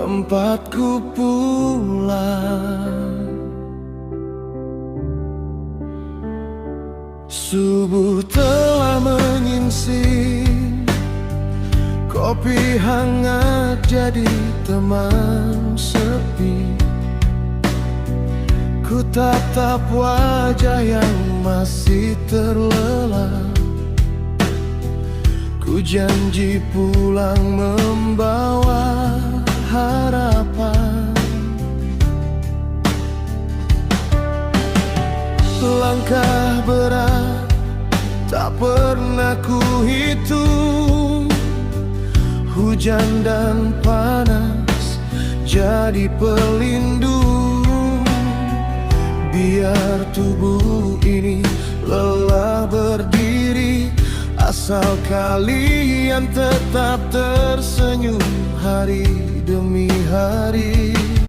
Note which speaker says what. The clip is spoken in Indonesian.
Speaker 1: tempatku pulang. Subuh telah menyingsing, kopi hangat jadi teman sepi. Ku tatap wajah yang masih terlelap. Ku janji pulang membawa harapan. Langkah berat tak pernah ku hitung. Hujan dan panas jadi pelindung. Biar tubuh ini lelah berdiri, asal kalian tetap tersenyum hari demi hari.